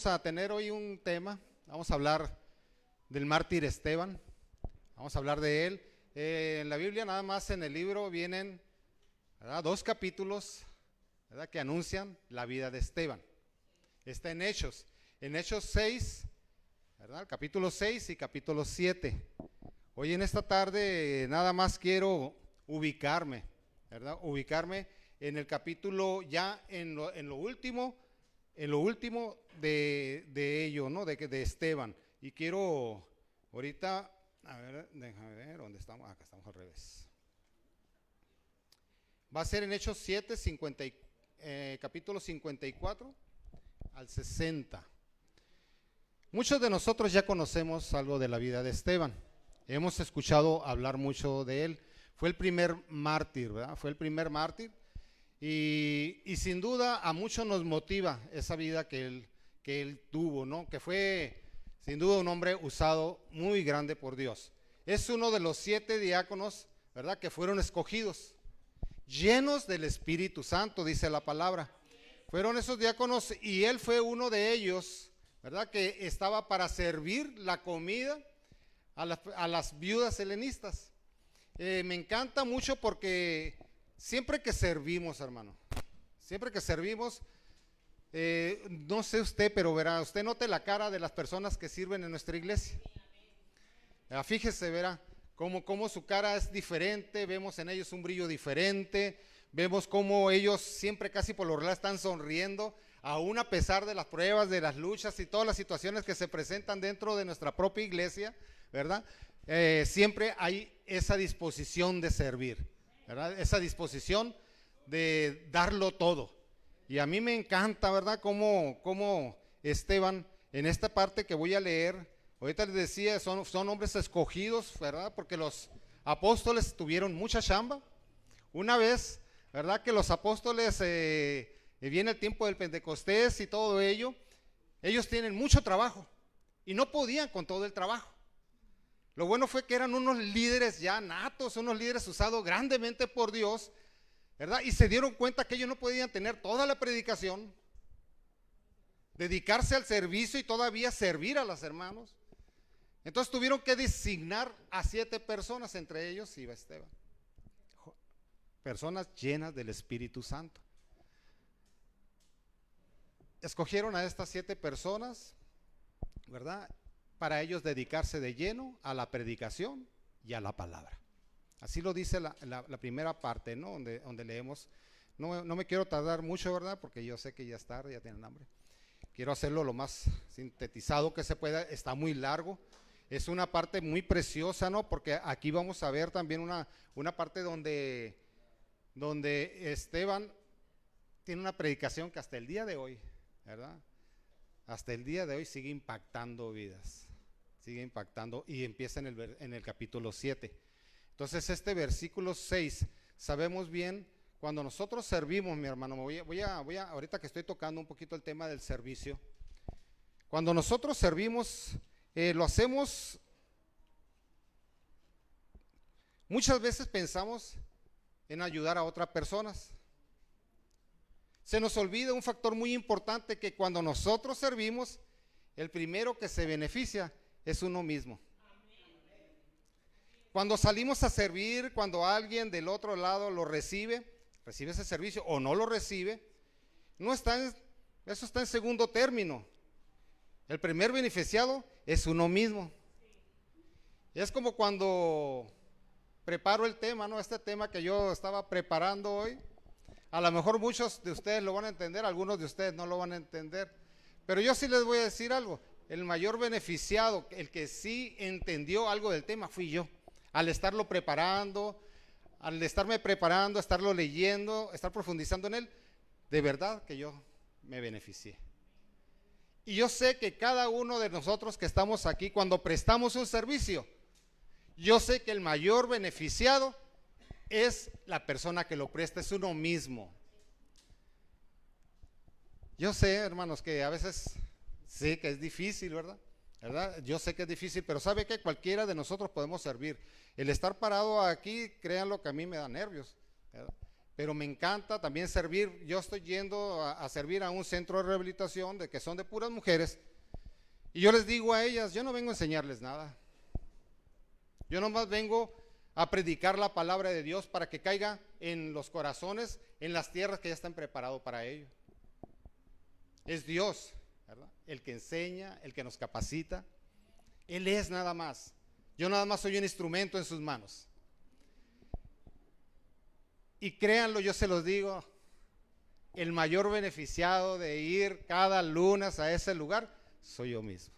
A tener hoy un tema, vamos a hablar del mártir Esteban, vamos a hablar de él. En la Biblia nada más en el libro vienen, ¿verdad?, dos capítulos, ¿verdad?, que anuncian la vida de Esteban. Está en Hechos 6, ¿verdad?, capítulo 6 y capítulo 7. Hoy en esta tarde nada más quiero ubicarme, ¿verdad?, ubicarme en el capítulo ya en lo último de ello, ¿no? De Esteban. Y quiero ahorita, a ver, déjame ver, ¿dónde estamos? Acá estamos al revés. Va a ser en Hechos 7, capítulo 54 al 60. Muchos de nosotros ya conocemos algo de la vida de Esteban. Hemos escuchado hablar mucho de él. Fue el primer mártir, ¿verdad? Fue el primer mártir. Y sin duda a muchos nos motiva esa vida que él tuvo, ¿no? Que fue sin duda un hombre usado muy grande por Dios. Es uno de los 7 diáconos, ¿verdad?, que fueron escogidos, llenos del Espíritu Santo, dice la palabra. Fueron esos diáconos y él fue uno de ellos, ¿verdad?, que estaba para servir la comida a las viudas helenistas. Me encanta mucho porque siempre que servimos, hermano, siempre que servimos, no sé usted, pero verá, usted note la cara de las personas que sirven en nuestra iglesia. Fíjese, verá, cómo su cara es diferente, vemos en ellos un brillo diferente, vemos cómo ellos siempre casi por lo regular están sonriendo, aún a pesar de las pruebas, de las luchas y todas las situaciones que se presentan dentro de nuestra propia iglesia, ¿verdad? Siempre hay esa disposición de servir, ¿verdad? Esa disposición de darlo todo. Y a mí me encanta, ¿verdad?, cómo Esteban, en esta parte que voy a leer, ahorita les decía, son hombres escogidos, ¿verdad?, porque los apóstoles tuvieron mucha chamba. Una vez, ¿verdad?, que los apóstoles, viene el tiempo del Pentecostés y todo ello, ellos tienen mucho trabajo y no podían con todo el trabajo. Lo bueno fue que eran unos líderes ya natos, unos líderes usados grandemente por Dios, ¿verdad? Y se dieron cuenta que ellos no podían tener toda la predicación, dedicarse al servicio y todavía servir a los hermanos. Entonces tuvieron que designar a 7 personas, entre ellos iba Esteban. Personas llenas del Espíritu Santo. Escogieron a estas 7 personas, ¿verdad?, para ellos dedicarse de lleno a la predicación y a la palabra. Así lo dice la primera parte, ¿no?, donde leemos. No me quiero tardar mucho, ¿verdad?, porque yo sé que ya es tarde, ya tienen hambre. Quiero hacerlo lo más sintetizado que se pueda, está muy largo. Es una parte muy preciosa, ¿no?, porque aquí vamos a ver también una parte donde Esteban tiene una predicación que hasta el día de hoy, ¿verdad?, hasta el día de hoy sigue impactando vidas. Sigue impactando y empieza en el capítulo 7. Entonces este versículo 6, sabemos bien, cuando nosotros servimos, mi hermano, voy a ahorita que estoy tocando un poquito el tema del servicio, cuando nosotros servimos, lo hacemos, muchas veces pensamos en ayudar a otras personas. Se nos olvida un factor muy importante, que cuando nosotros servimos, el primero que se beneficia es uno mismo. Cuando salimos a servir, cuando alguien del otro lado lo recibe ese servicio o no lo recibe, eso está en segundo término. El primer beneficiado es uno mismo. Es como cuando preparo el tema, ¿no?, este tema que yo estaba preparando hoy. A lo mejor muchos de ustedes lo van a entender, algunos de ustedes no lo van a entender, pero yo sí les voy a decir algo. El mayor beneficiado, el que sí entendió algo del tema, fui yo. Al estarlo preparando, al estarme preparando, estarlo leyendo, estar profundizando en él, de verdad que yo me beneficié. Y yo sé que cada uno de nosotros que estamos aquí, cuando prestamos un servicio, yo sé que el mayor beneficiado es la persona que lo presta, es uno mismo. Yo sé, hermanos, que a veces sí que es difícil, ¿verdad? Yo sé que es difícil, pero sabe que cualquiera de nosotros podemos servir. El estar parado aquí, créanlo que a mí me da nervios, ¿verdad? pero me encanta también servir. Yo estoy yendo a servir a un centro de rehabilitación que son de puras mujeres, y yo les digo a ellas, yo no vengo a enseñarles nada. Yo nomás vengo a predicar la palabra de Dios para que caiga en los corazones, en las tierras que ya están preparados para ello. Es Dios, ¿verdad?, el que enseña, el que nos capacita. Él es nada más. Yo nada más soy un instrumento en sus manos. Y créanlo, yo se los digo, el mayor beneficiado de ir cada lunes a ese lugar soy yo mismo.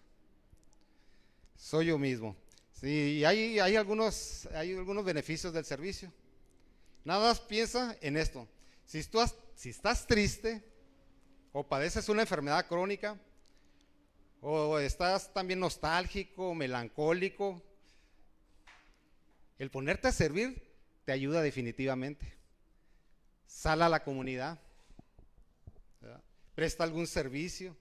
Soy yo mismo. Sí, y hay algunos beneficios del servicio. Nada más piensa en esto. Si estás triste, o padeces una enfermedad crónica, o estás también nostálgico, melancólico, el ponerte a servir te ayuda definitivamente. Sal a la comunidad, ¿verdad?, presta algún servicio,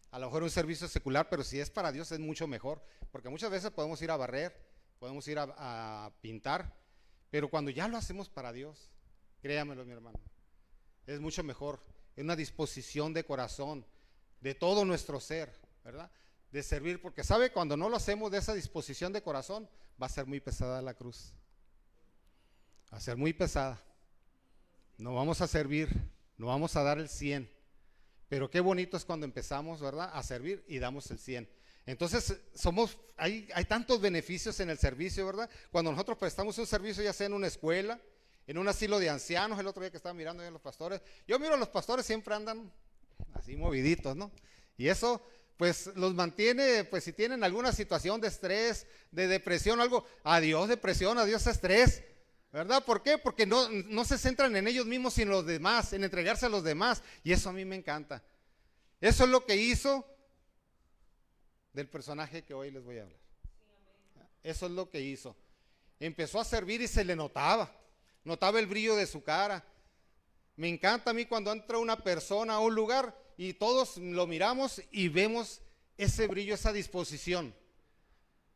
a lo mejor un servicio secular, pero si es para Dios es mucho mejor, porque muchas veces podemos ir a barrer, podemos ir a pintar, pero cuando ya lo hacemos para Dios, créamelo, mi hermano, es mucho mejor. Es una disposición de corazón, de todo nuestro ser, ¿verdad?, de servir, porque sabe, cuando no lo hacemos de esa disposición de corazón, va a ser muy pesada la cruz, va a ser muy pesada. No vamos a servir, no vamos a dar el 100, pero qué bonito es cuando empezamos, ¿verdad?, a servir y damos el 100. Entonces hay tantos beneficios en el servicio, ¿verdad? Cuando nosotros prestamos un servicio, ya sea en una escuela, en un asilo de ancianos. El otro día que estaba mirando a los pastores, yo miro a los pastores, siempre andan así moviditos, ¿no? Y eso pues los mantiene, pues si tienen alguna situación de estrés, de depresión, algo, adiós depresión, adiós estrés, ¿verdad? ¿Por qué? Porque no se centran en ellos mismos, sino en los demás, en entregarse a los demás, y eso a mí me encanta. Eso es lo que hizo del personaje que hoy les voy a hablar. Eso es lo que hizo. Empezó a servir y se le notaba el brillo de su cara. Me encanta a mí cuando entra una persona a un lugar y todos lo miramos y vemos ese brillo, esa disposición,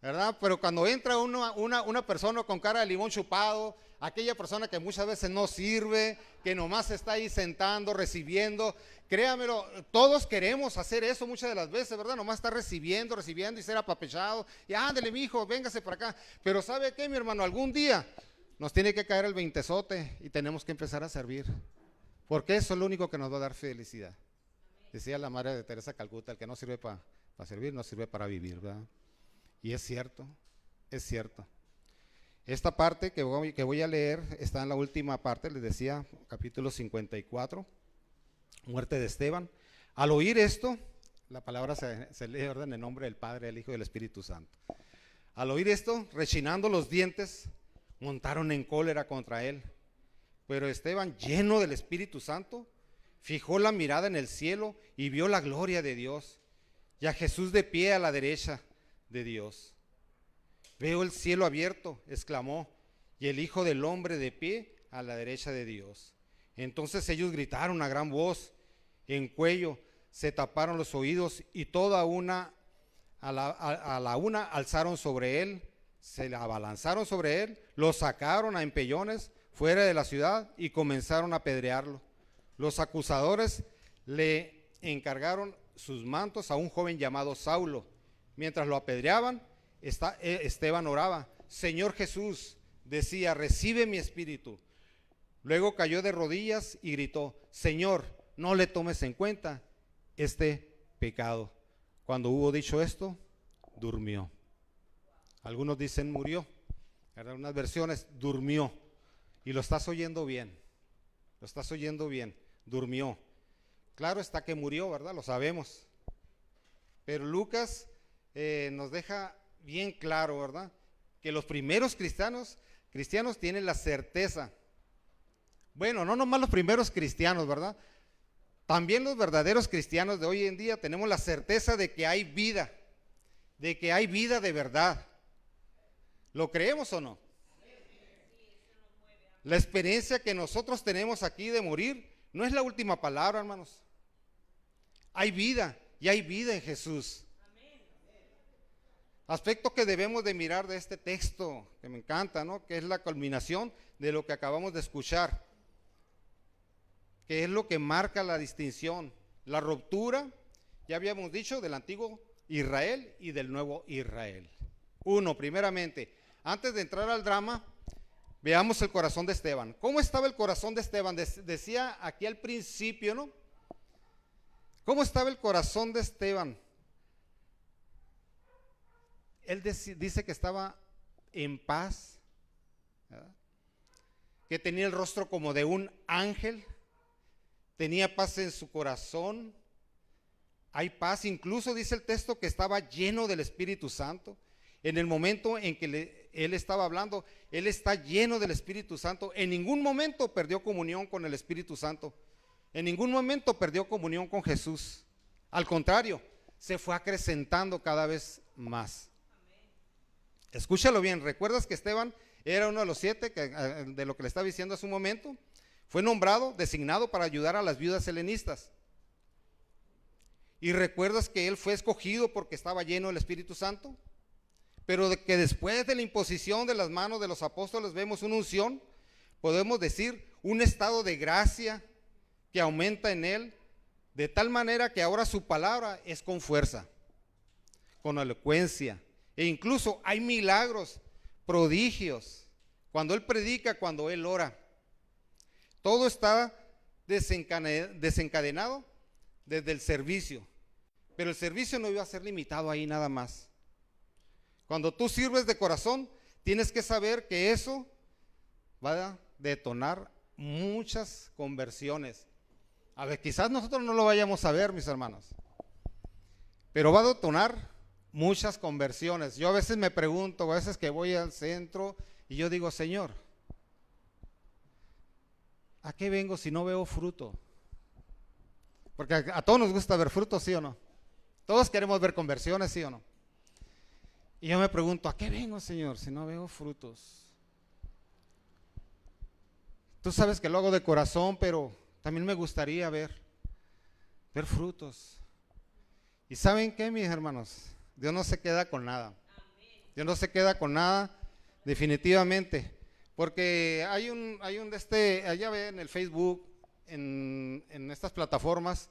¿verdad? Pero cuando entra una persona con cara de limón chupado, aquella persona que muchas veces no sirve, que nomás está ahí sentando, recibiendo, créamelo, todos queremos hacer eso muchas de las veces, ¿verdad? Nomás estar recibiendo y ser apapechado, y ándele mijo, véngase por acá. Pero ¿sabe qué, mi hermano? Algún día nos tiene que caer el veintesote y tenemos que empezar a servir, porque eso es lo único que nos va a dar felicidad. Decía la madre de Teresa Calcuta, el que no sirve para servir, no sirve para vivir, ¿verdad? Y es cierto, es cierto. Esta parte que voy a leer está en la última parte, les decía, capítulo 54, muerte de Esteban. Al oír esto, la palabra se lee, ¿verdad?, en el nombre del Padre, del Hijo y del Espíritu Santo. Al oír esto, rechinando los dientes, montaron en cólera contra él. Pero Esteban, lleno del Espíritu Santo, fijó la mirada en el cielo y vio la gloria de Dios y a Jesús de pie a la derecha de Dios. Veo el cielo abierto, exclamó, y el Hijo del Hombre de pie a la derecha de Dios. Entonces ellos gritaron a gran voz, en cuello, se taparon los oídos y a la una alzaron sobre él, se le abalanzaron sobre él, lo sacaron a empellones fuera de la ciudad y comenzaron a apedrearlo. Los acusadores le encargaron sus mantos a un joven llamado Saulo. Mientras lo apedreaban, Esteban oraba, Señor Jesús, decía, recibe mi espíritu. Luego cayó de rodillas y gritó, Señor, no le tomes en cuenta este pecado. Cuando hubo dicho esto, durmió. Algunos dicen murió, en algunas versiones durmió. Y lo estás oyendo bien, durmió. Claro está que murió, ¿verdad? Lo sabemos. Pero Lucas nos deja bien claro, ¿verdad?, que los primeros cristianos tienen la certeza. Bueno, no nomás los primeros cristianos, ¿verdad? También los verdaderos cristianos de hoy en día tenemos la certeza de que hay vida, de verdad. ¿Lo creemos o no? La experiencia que nosotros tenemos aquí de morir no es la última palabra, hermanos. Hay vida y hay vida en Jesús. Aspecto que debemos de mirar de este texto, que me encanta, ¿no?, que es la culminación de lo que acabamos de escuchar. que es lo que marca la distinción, la ruptura, ya habíamos dicho, del antiguo Israel y del nuevo Israel. Uno, primeramente, antes de entrar al drama, veamos el corazón de Esteban. ¿Cómo estaba el corazón de Esteban? Decía aquí al principio, ¿no? ¿Cómo estaba el corazón de Esteban? Él dice que estaba en paz, ¿verdad? Que tenía el rostro como de un ángel, tenía paz en su corazón. Hay paz, incluso dice el texto que estaba lleno del Espíritu Santo. En el momento en que él estaba hablando, él está lleno del Espíritu Santo. En ningún momento perdió comunión con el Espíritu Santo. En ningún momento perdió comunión con Jesús. Al contrario, se fue acrecentando cada vez más. Escúchalo bien, ¿recuerdas que Esteban era uno de los 7 de lo que le estaba diciendo hace un momento? Fue nombrado, designado para ayudar a las viudas helenistas. Y recuerdas que él fue escogido porque estaba lleno del Espíritu Santo, pero de que después de la imposición de las manos de los apóstoles vemos una unción, podemos decir un estado de gracia que aumenta en él, de tal manera que ahora su palabra es con fuerza, con elocuencia, e incluso hay milagros, prodigios, cuando él predica, cuando él ora. Todo está desencadenado desde el servicio, pero el servicio no iba a ser limitado ahí nada más. Cuando tú sirves de corazón, tienes que saber que eso va a detonar muchas conversiones. A ver, quizás nosotros no lo vayamos a ver, mis hermanos, pero va a detonar muchas conversiones. Yo a veces me pregunto, a veces que voy al centro y yo digo, Señor, ¿a qué vengo si no veo fruto? Porque a todos nos gusta ver frutos, ¿sí o no? Todos queremos ver conversiones, ¿sí o no? Y yo me pregunto, ¿a qué vengo, Señor, si no veo frutos? Tú sabes que lo hago de corazón, pero también me gustaría ver frutos. ¿Y saben qué, mis hermanos? Dios no se queda con nada. Dios no se queda con nada, definitivamente. Porque hay un allá ve en el Facebook, en estas plataformas,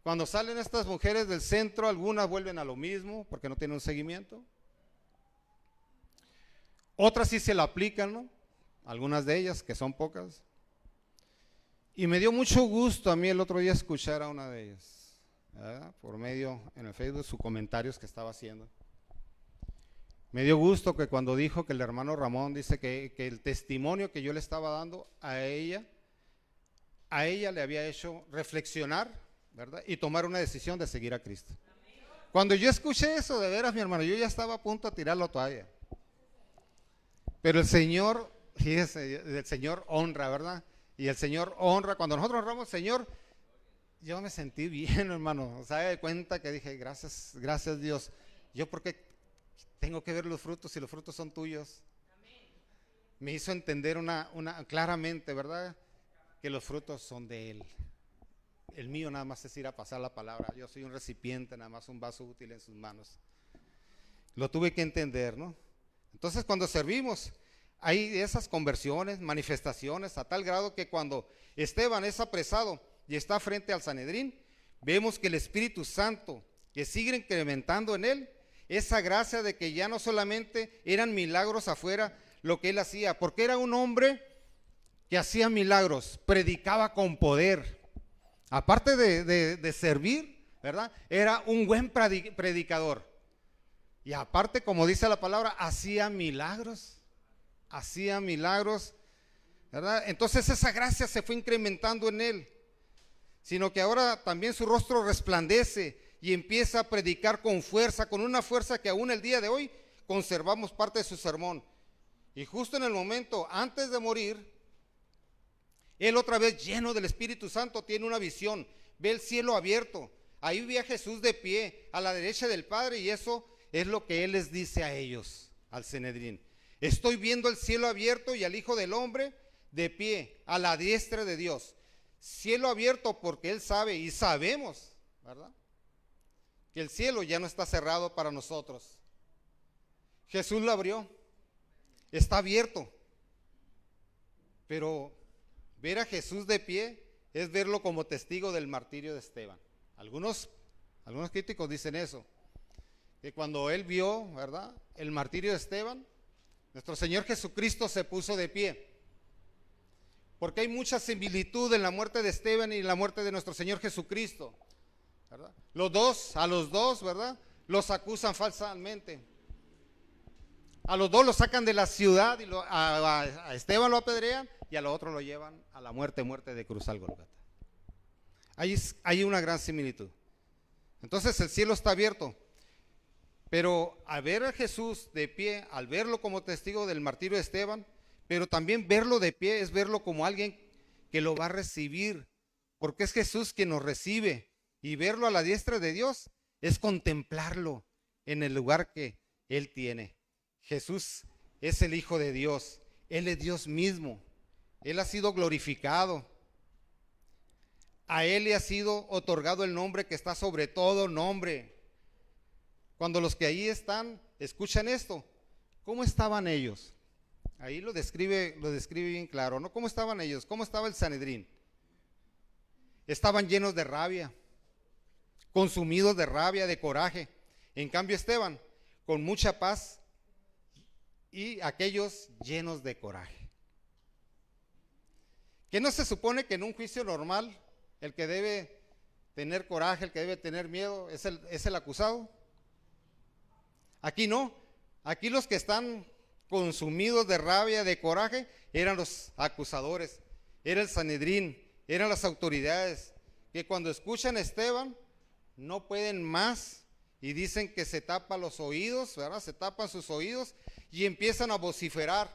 cuando salen estas mujeres del centro, algunas vuelven a lo mismo porque no tienen un seguimiento. Otras sí se la aplican, ¿no? Algunas de ellas, que son pocas. Y me dio mucho gusto a mí el otro día escuchar a una de ellas, ¿verdad? Por medio en el Facebook, sus comentarios que estaba haciendo. Me dio gusto que cuando dijo que el hermano Ramón dice que el testimonio que yo le estaba dando a ella le había hecho reflexionar, ¿verdad? Y tomar una decisión de seguir a Cristo. Cuando yo escuché eso, de veras, mi hermano, yo ya estaba a punto de tirar la toalla. Pero el Señor, fíjese, el Señor honra, ¿verdad? Y el Señor honra. Cuando nosotros honramos al Señor, yo me sentí bien, hermano. O sea, de cuenta que dije, gracias Dios. Yo porque tengo que ver los frutos y los frutos son tuyos. Me hizo entender claramente, ¿verdad? Que los frutos son de Él. El mío nada más es ir a pasar la palabra. Yo soy un recipiente, nada más un vaso útil en sus manos. Lo tuve que entender, ¿no? Entonces cuando servimos, hay esas conversiones, manifestaciones, a tal grado que cuando Esteban es apresado y está frente al Sanedrín, vemos que el Espíritu Santo, que sigue incrementando en él, esa gracia de que ya no solamente eran milagros afuera lo que él hacía, porque era un hombre que hacía milagros, predicaba con poder. Aparte de servir, ¿verdad? Era un buen predicador. Y aparte, como dice la palabra, hacía milagros, ¿verdad? Entonces esa gracia se fue incrementando en él, sino que ahora también su rostro resplandece y empieza a predicar con fuerza, con una fuerza que aún el día de hoy conservamos parte de su sermón. Y justo en el momento antes de morir, él otra vez lleno del Espíritu Santo tiene una visión, ve el cielo abierto, ahí ve a Jesús de pie a la derecha del Padre, y eso es lo que él les dice a ellos, al Sanedrín. Estoy viendo el cielo abierto y al Hijo del Hombre de pie a la diestra de Dios. Cielo abierto porque él sabe y sabemos, ¿verdad?, que el cielo ya no está cerrado para nosotros. Jesús lo abrió, está abierto, pero ver a Jesús de pie es verlo como testigo del martirio de Esteban. Algunos críticos dicen eso, que cuando él vio, ¿verdad?, el martirio de Esteban, nuestro Señor Jesucristo se puso de pie. Porque hay mucha similitud en la muerte de Esteban y en la muerte de nuestro Señor Jesucristo, ¿verdad? A los dos, ¿verdad?, los acusan falsamente. A los dos los sacan de la ciudad y a Esteban lo apedrean y a los otros lo llevan a la muerte de cruz al Gólgota. Hay una gran similitud. Entonces el cielo está abierto, pero al ver a Jesús de pie, al verlo como testigo del martirio de Esteban, pero también verlo de pie es verlo como alguien que lo va a recibir, porque es Jesús quien nos recibe, y verlo a la diestra de Dios es contemplarlo en el lugar que Él tiene. Jesús es el Hijo de Dios, Él es Dios mismo, Él ha sido glorificado. A Él le ha sido otorgado el nombre que está sobre todo nombre. Cuando los que ahí están escuchan esto, ¿cómo estaban ellos? Ahí lo describe bien claro, ¿no? ¿Cómo estaban ellos? ¿Cómo estaba el Sanedrín? Estaban llenos de rabia, consumidos de rabia, de coraje. En cambio Esteban, con mucha paz, y aquellos llenos de coraje. ¿Qué no se supone que en un juicio normal el que debe tener coraje, el que debe tener miedo es el acusado? Aquí no, aquí los que están consumidos de rabia, de coraje, eran los acusadores, era el Sanedrín, eran las autoridades, que cuando escuchan a Esteban no pueden más y dicen que se tapan los oídos, ¿verdad? Se tapan sus oídos y empiezan a vociferar,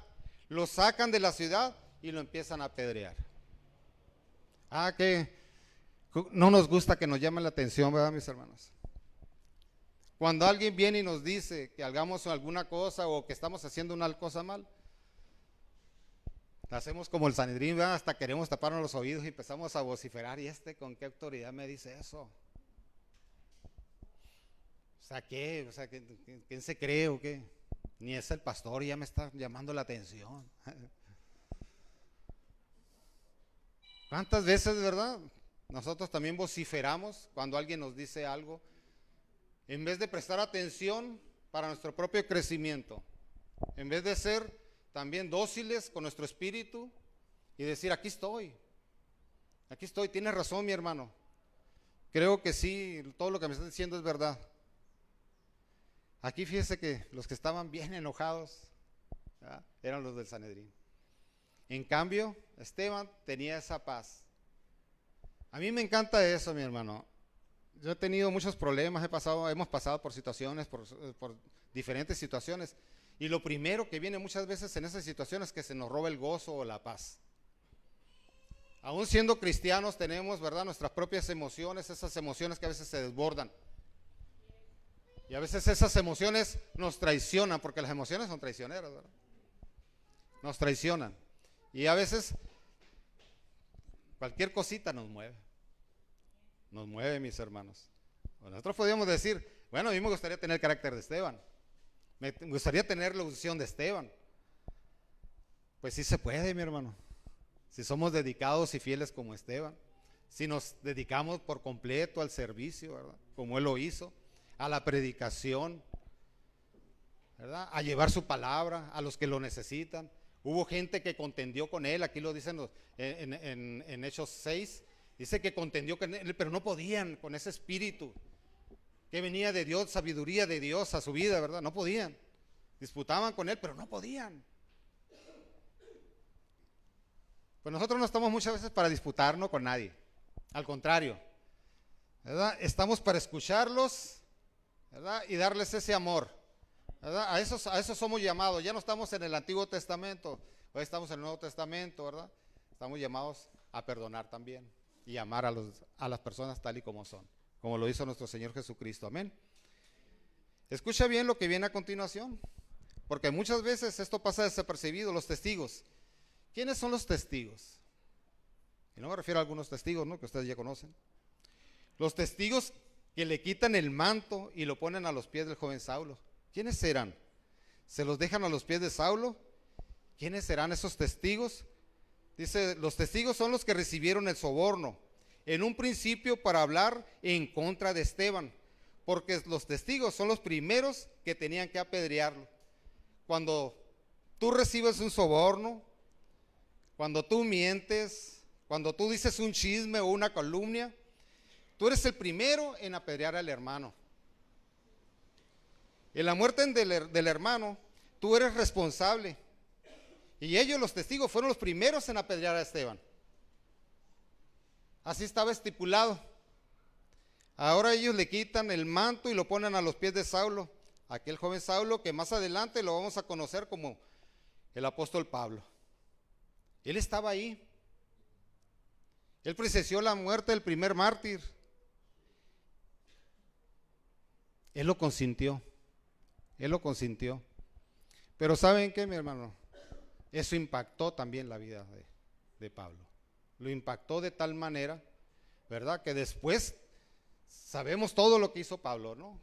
lo sacan de la ciudad y lo empiezan a apedrear. Que no nos gusta que nos llamen la atención, ¿verdad, mis hermanos? Cuando alguien viene y nos dice que hagamos alguna cosa o que estamos haciendo una cosa mal, hacemos como el Sanedrín, ¿verdad? Hasta queremos taparnos los oídos y empezamos a vociferar. ¿Y con qué autoridad me dice eso? ¿Qué? ¿Quién se cree o qué? Ni es el pastor y ya me está llamando la atención. ¿Cuántas veces, verdad? Nosotros también vociferamos cuando alguien nos dice algo, en vez de prestar atención para nuestro propio crecimiento, en vez de ser también dóciles con nuestro espíritu y decir, aquí estoy, tienes razón, mi hermano, creo que sí, todo lo que me estás diciendo es verdad. Aquí fíjese que los que estaban bien enojados, ¿verdad?, eran los del Sanedrín. En cambio, Esteban tenía esa paz. A mí me encanta eso, mi hermano. Yo he tenido muchos problemas, hemos pasado por situaciones, por diferentes situaciones. Y lo primero que viene muchas veces en esas situaciones es que se nos roba el gozo o la paz. Aún siendo cristianos tenemos, ¿verdad?, nuestras propias emociones, esas emociones que a veces se desbordan. Y a veces esas emociones nos traicionan, porque las emociones son traicioneras, ¿verdad? Nos traicionan. Y a veces cualquier cosita nos mueve. Nos mueve, mis hermanos. Nosotros podríamos decir, bueno, a mí me gustaría tener el carácter de Esteban. Me gustaría tener la unción de Esteban. Pues sí se puede, mi hermano. Si somos dedicados y fieles como Esteban. Si nos dedicamos por completo al servicio, ¿verdad?, como él lo hizo, a la predicación, ¿verdad?, a llevar su palabra a los que lo necesitan. Hubo gente que contendió con él, aquí lo dicen en Hechos 6, dice que contendió con él, pero no podían con ese espíritu que venía de Dios, sabiduría de Dios a su vida, ¿verdad? No podían. Disputaban con él, pero no podían. Pues nosotros no estamos muchas veces para disputarnos con nadie. Al contrario, ¿verdad?, estamos para escucharlos, ¿verdad?, y darles ese amor, ¿verdad? A eso somos llamados. Ya no estamos en el Antiguo Testamento, hoy estamos en el Nuevo Testamento, ¿verdad? Estamos llamados a perdonar también y amar a las personas tal y como son, como lo hizo nuestro Señor Jesucristo. Amén. Escucha bien lo que viene a continuación, porque muchas veces esto pasa desapercibido. Los testigos. ¿Quiénes son los testigos? Y no me refiero a algunos testigos, ¿no?, que ustedes ya conocen. Los testigos que le quitan el manto y lo ponen a los pies del joven Saulo. ¿Quiénes serán? ¿Se los dejan a los pies de Saulo? ¿Quiénes serán esos testigos? Dice, los testigos son los que recibieron el soborno, en un principio para hablar en contra de Esteban, porque los testigos son los primeros que tenían que apedrearlo. Cuando tú recibes un soborno, cuando tú mientes, cuando tú dices un chisme o una calumnia, tú eres el primero en apedrear al hermano. En la muerte del hermano, tú eres responsable. Y ellos, los testigos, fueron los primeros en apedrear a Esteban. Así estaba estipulado. Ahora ellos le quitan el manto y lo ponen a los pies de Saulo, aquel joven Saulo que más adelante lo vamos a conocer como el apóstol Pablo. Él estaba ahí. Él presenció la muerte del primer mártir. Él lo consintió. Él lo consintió. Pero ¿saben qué, mi hermano? Eso impactó también la vida de Pablo. Lo impactó de tal manera, ¿verdad? Que después sabemos todo lo que hizo Pablo, ¿no?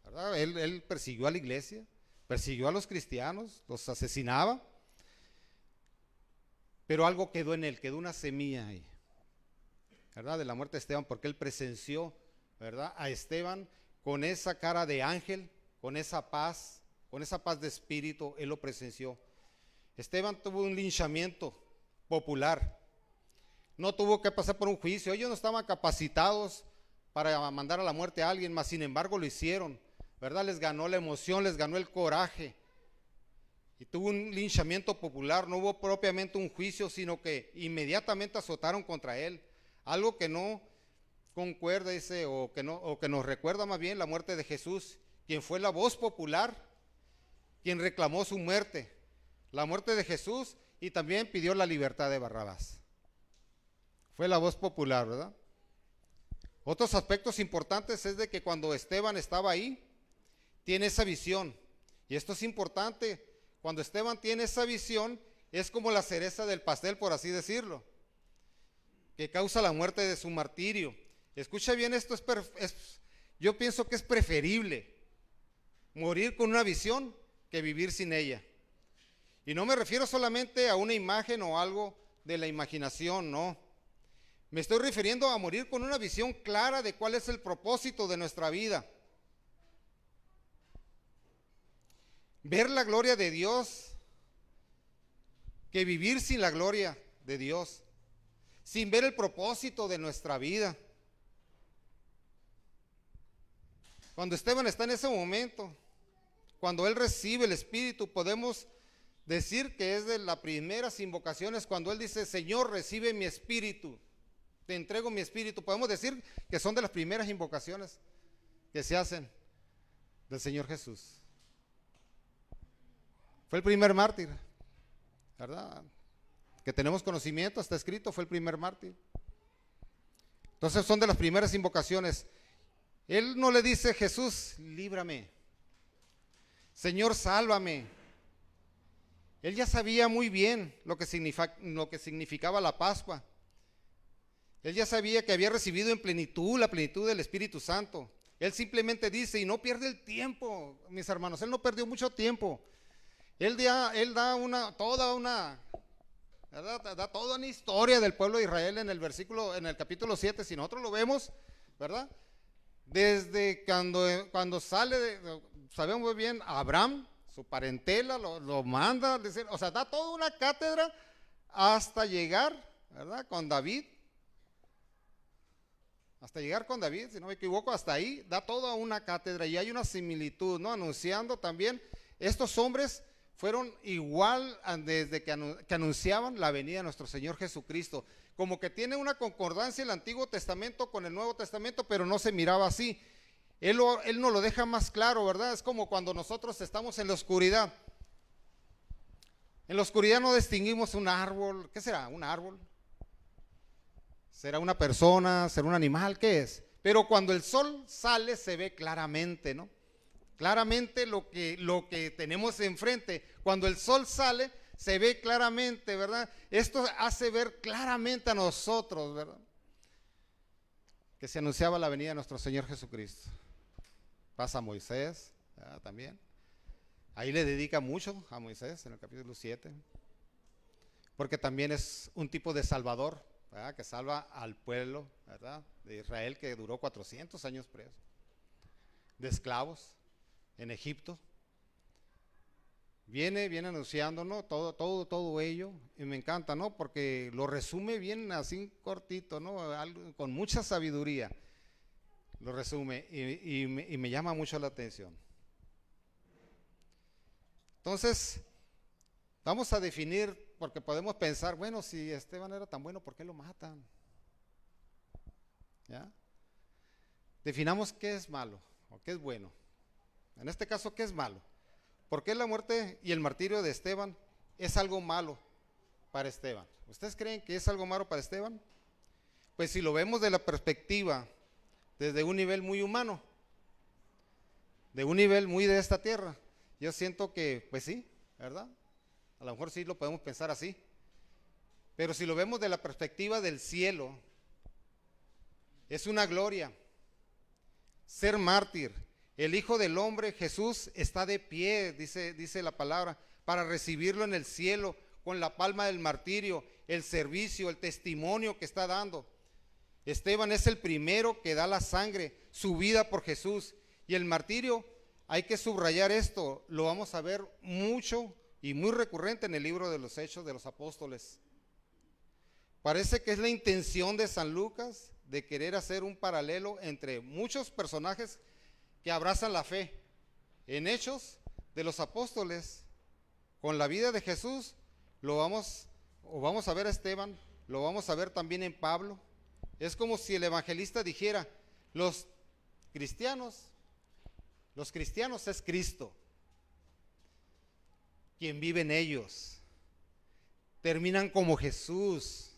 ¿Verdad? Él persiguió a la iglesia, persiguió a los cristianos, los asesinaba. Pero algo quedó en él, quedó una semilla ahí, ¿verdad? De la muerte de Esteban, porque él presenció, ¿verdad? A Esteban con esa cara de ángel, con esa paz de espíritu, él lo presenció. Esteban tuvo un linchamiento popular, no tuvo que pasar por un juicio, ellos no estaban capacitados para mandar a la muerte a alguien, mas sin embargo lo hicieron, ¿verdad? Les ganó la emoción, les ganó el coraje. Y tuvo un linchamiento popular, no hubo propiamente un juicio, sino que inmediatamente azotaron contra él. Algo que no concuerda, dice, o que nos recuerda más bien la muerte de Jesús, quien fue la voz popular, quien reclamó su muerte, la muerte de Jesús, y también pidió la libertad de Barrabás. Fue la voz popular, ¿verdad? Otros aspectos importantes es de que cuando Esteban estaba ahí, tiene esa visión, y esto es importante. Cuando Esteban tiene esa visión, es como la cereza del pastel, por así decirlo, que causa la muerte de su martirio. Escucha bien, esto yo pienso que es preferible morir con una visión que vivir sin ella. Y no me refiero solamente a una imagen o algo de la imaginación, no. Me estoy refiriendo a morir con una visión clara de cuál es el propósito de nuestra vida. Ver la gloria de Dios, que vivir sin la gloria de Dios, sin ver el propósito de nuestra vida. Cuando Esteban está en ese momento, cuando él recibe el Espíritu, podemos decir que es de las primeras invocaciones, cuando él dice, Señor, recibe mi espíritu, te entrego mi espíritu. Podemos decir que son de las primeras invocaciones que se hacen del Señor Jesús. Fue el primer mártir, ¿verdad? Que tenemos conocimiento, está escrito, fue el primer mártir. Entonces son de las primeras invocaciones. Él no le dice, Jesús, líbrame, Señor, sálvame. Él ya sabía muy bien lo que significaba la Pascua. Él ya sabía que había recibido en plenitud la plenitud del Espíritu Santo. Él simplemente dice, y no pierde el tiempo, mis hermanos, él no perdió mucho tiempo. Él da toda una historia del pueblo de Israel en el capítulo 7, si nosotros lo vemos, ¿verdad? Desde cuando sabemos muy bien, Abraham, su parentela, lo manda, o sea, da toda una cátedra hasta llegar, ¿verdad? Con David, si no me equivoco, hasta ahí, da toda una cátedra y hay una similitud, ¿no? Anunciando también, estos hombres fueron igual desde que anunciaban la venida de nuestro Señor Jesucristo. Como que tiene una concordancia el Antiguo Testamento con el Nuevo Testamento, pero no se miraba así. Él nos lo deja más claro, ¿verdad? Es como cuando nosotros estamos en la oscuridad. En la oscuridad no distinguimos un árbol. ¿Qué será? ¿Un árbol? ¿Será una persona? ¿Será un animal? ¿Qué es? Pero cuando el sol sale se ve claramente, ¿no? Claramente lo que tenemos enfrente. Cuando el sol sale se ve claramente, ¿verdad? Esto hace ver claramente a nosotros, ¿verdad? Que se anunciaba la venida de nuestro Señor Jesucristo. Pasa a Moisés, ¿verdad? También. Ahí le dedica mucho a Moisés en el capítulo 7. porque también es un tipo de salvador, ¿verdad? Que salva al pueblo, ¿verdad?, de Israel, que duró 400 años preso, de esclavos en Egipto. Viene anunciando, ¿no?, todo ello, y me encanta, ¿no?, porque lo resume bien así cortito, ¿no?, con mucha sabiduría, lo resume, y me llama mucho la atención. Entonces, vamos a definir, porque podemos pensar, bueno, si Esteban era tan bueno, ¿por qué lo matan? ¿Ya? Definamos qué es malo o qué es bueno. En este caso, ¿qué es malo? ¿Por qué la muerte y el martirio de Esteban es algo malo para Esteban? ¿Ustedes creen que es algo malo para Esteban? Pues si lo vemos de la perspectiva, desde un nivel muy humano, de un nivel muy de esta tierra, yo siento que, pues sí, ¿verdad? A lo mejor sí lo podemos pensar así. Pero si lo vemos de la perspectiva del cielo, es una gloria ser mártir. El Hijo del Hombre, Jesús, está de pie, dice la palabra, para recibirlo en el cielo con la palma del martirio, el servicio, el testimonio que está dando. Esteban es el primero que da la sangre, su vida por Jesús. Y el martirio, hay que subrayar esto, lo vamos a ver mucho y muy recurrente en el libro de los Hechos de los Apóstoles. Parece que es la intención de San Lucas de querer hacer un paralelo entre muchos personajes que abrazan la fe. En Hechos de los Apóstoles, con la vida de Jesús, vamos a ver a Esteban, lo vamos a ver también en Pablo. Es como si el evangelista dijera, los cristianos es Cristo, quien vive en ellos. Terminan como Jesús,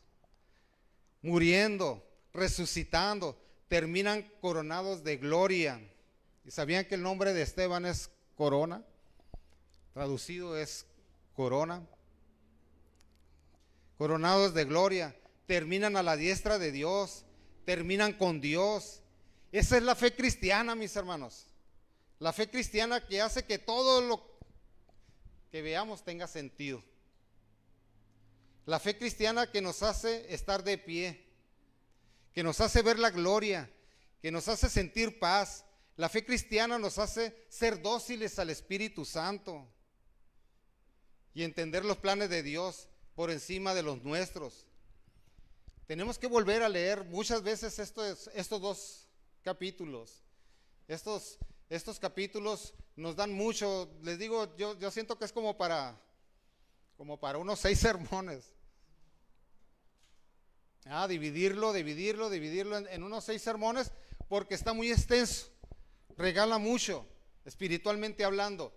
muriendo, resucitando, terminan coronados de gloria. ¿Y sabían que el nombre de Esteban es corona? Traducido es corona. Coronados de gloria, terminan a la diestra de Dios, terminan con Dios. Esa es la fe cristiana, mis hermanos. La fe cristiana que hace que todo lo que veamos tenga sentido. La fe cristiana que nos hace estar de pie, que nos hace ver la gloria, que nos hace sentir paz. La fe cristiana nos hace ser dóciles al Espíritu Santo y entender los planes de Dios por encima de los nuestros. Tenemos que volver a leer muchas veces estos dos capítulos. Estos capítulos nos dan mucho. Les digo, yo siento que es como para unos 6 sermones. Dividirlo en unos 6 sermones, porque está muy extenso, regala mucho, espiritualmente hablando.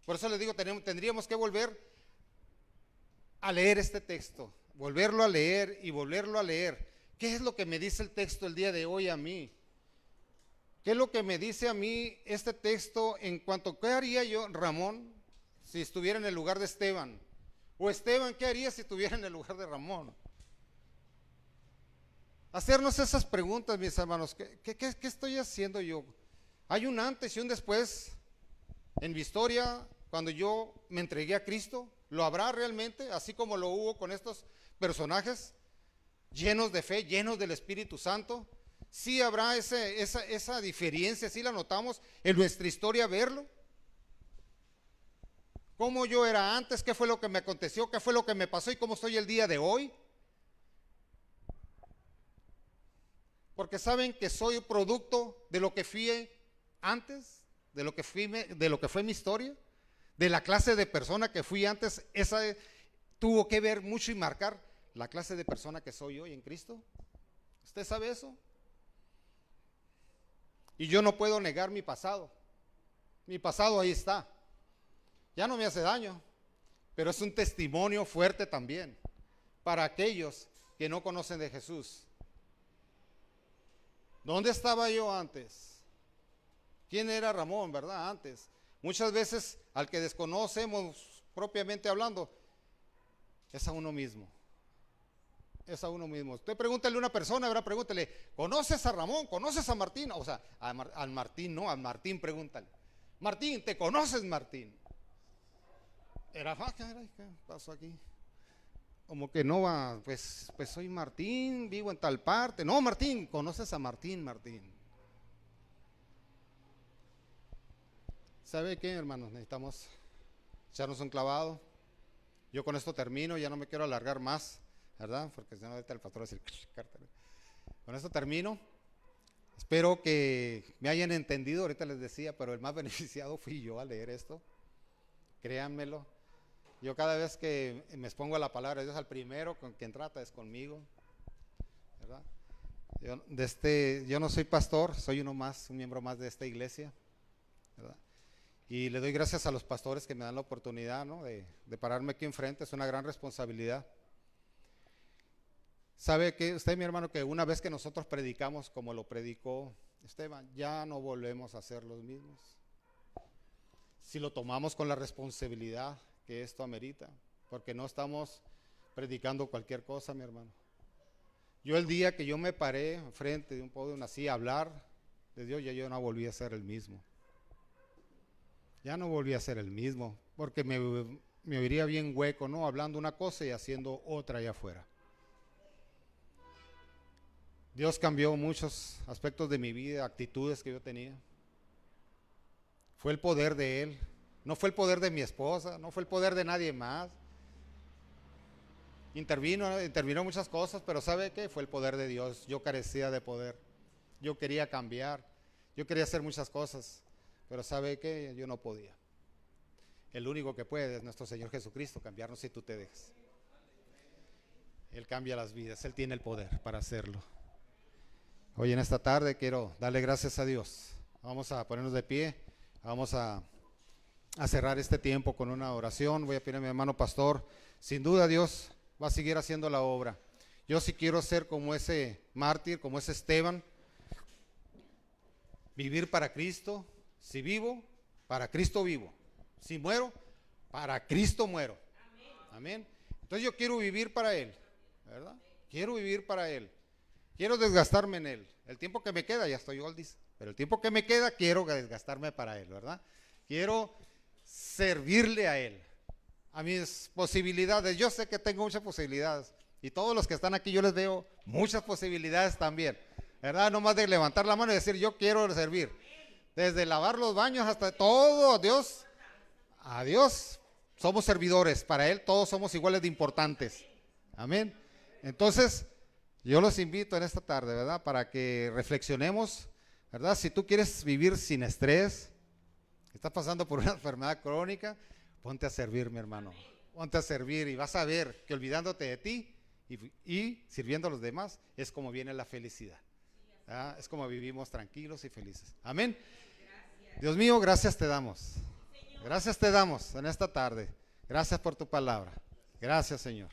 Por eso les digo, tendríamos que volver a leer este texto, volverlo a leer y volverlo a leer. ¿Qué es lo que me dice el texto el día de hoy a mí? ¿Qué es lo que me dice a mí este texto en cuanto a qué haría yo, Ramón, si estuviera en el lugar de Esteban? O Esteban, ¿qué haría si estuviera en el lugar de Ramón? Hacernos esas preguntas, mis hermanos. ¿Qué estoy haciendo yo? ¿Hay un antes y un después en mi historia cuando yo me entregué a Cristo? ¿Lo habrá realmente? Así como lo hubo con estos personajes llenos de fe, llenos del Espíritu Santo. ¿Sí habrá esa diferencia? ¿Sí la notamos en nuestra historia verlo? ¿Cómo yo era antes? ¿Qué fue lo que me aconteció? ¿Qué fue lo que me pasó? ¿Y cómo estoy el día de hoy? Porque saben que soy producto de lo que fui antes, de lo que fue mi historia, de la clase de persona que fui antes. Esa tuvo que ver mucho y marcar la clase de persona que soy hoy en Cristo. ¿Usted sabe eso? Y yo no puedo negar mi pasado. Mi pasado ahí está. Ya no me hace daño, pero es un testimonio fuerte también para aquellos que no conocen de Jesús. ¿Dónde estaba yo antes? ¿Quién era Ramón, verdad? Antes. Muchas veces al que desconocemos propiamente hablando, es a uno mismo. Es a uno mismo. Usted pregúntale a una persona, ¿verdad? Pregúntale, ¿conoces a Ramón? ¿Conoces a Martín? O sea, al Martín, no, al Martín pregúntale. Martín, ¿te conoces, Martín? ¿Qué pasó aquí? como que no va, pues soy Martín, vivo en tal parte. No, Martín, ¿conoces a Martín, Martín? ¿Sabe qué, hermanos? Necesitamos echarnos un clavado. Yo con esto termino, ya no me quiero alargar más, ¿verdad? Porque si no, ahorita el pastor va a decir, con esto termino. Espero que me hayan entendido, ahorita les decía, pero el más beneficiado fui yo al leer esto. Créanmelo. Yo cada vez que me expongo a la palabra de Dios, al primero con quien trata es conmigo, ¿verdad? Yo no soy pastor, soy uno más, un miembro más de esta iglesia, ¿verdad? Y le doy gracias a los pastores que me dan la oportunidad, ¿no?, de pararme aquí enfrente. Es una gran responsabilidad. ¿Sabe que usted, mi hermano, que una vez que nosotros predicamos como lo predicó Esteban, ya no volvemos a ser los mismos? Si lo tomamos con la responsabilidad que esto amerita, porque no estamos predicando cualquier cosa, mi hermano. Yo el día que yo me paré frente de un podio así a hablar de Dios, ya yo no volví a ser el mismo. Ya no volví a ser el mismo, porque me oiría bien hueco, ¿no?, hablando una cosa y haciendo otra allá afuera. Dios cambió muchos aspectos de mi vida, actitudes que yo tenía. Fue el poder de Él, no fue el poder de mi esposa, no fue el poder de nadie más. Intervino muchas cosas, pero ¿sabe qué? Fue el poder de Dios. Yo carecía de poder, yo quería cambiar, yo quería hacer muchas cosas, pero ¿sabe qué? Yo no podía. El único que puede es nuestro Señor Jesucristo cambiarnos si tú te dejas. Él cambia las vidas, Él tiene el poder para hacerlo. Hoy en esta tarde quiero darle gracias a Dios. Vamos a ponernos de pie, vamos a cerrar este tiempo con una oración. Voy a pedir a mi hermano pastor. Sin duda Dios va a seguir haciendo la obra. Yo sí quiero ser como ese mártir, como ese Esteban. Vivir para Cristo. Si vivo, para Cristo vivo. Si muero, para Cristo muero. Amén. Entonces yo quiero vivir para Él, ¿verdad? Quiero vivir para Él. Quiero desgastarme en Él. El tiempo que me queda, ya estoy oldies, pero el tiempo que me queda quiero desgastarme para Él, ¿verdad? Quiero servirle a Él, a mis posibilidades. Yo sé que tengo muchas posibilidades y todos los que están aquí yo les veo muchas posibilidades también, ¿verdad? No más de levantar la mano y decir yo quiero servir. Desde lavar los baños hasta todo, a Dios somos servidores, para Él todos somos iguales de importantes. Amén. Entonces, yo los invito en esta tarde, ¿verdad?, para que reflexionemos, ¿verdad? Si tú quieres vivir sin estrés, estás pasando por una enfermedad crónica, ponte a servir, mi hermano. Ponte a servir y vas a ver que olvidándote de ti y sirviendo a los demás es como viene la felicidad. ¿Verdad? Es como vivimos tranquilos y felices. Amén. Dios mío, gracias te damos. Gracias te damos en esta tarde. Gracias por tu palabra. Gracias, Señor.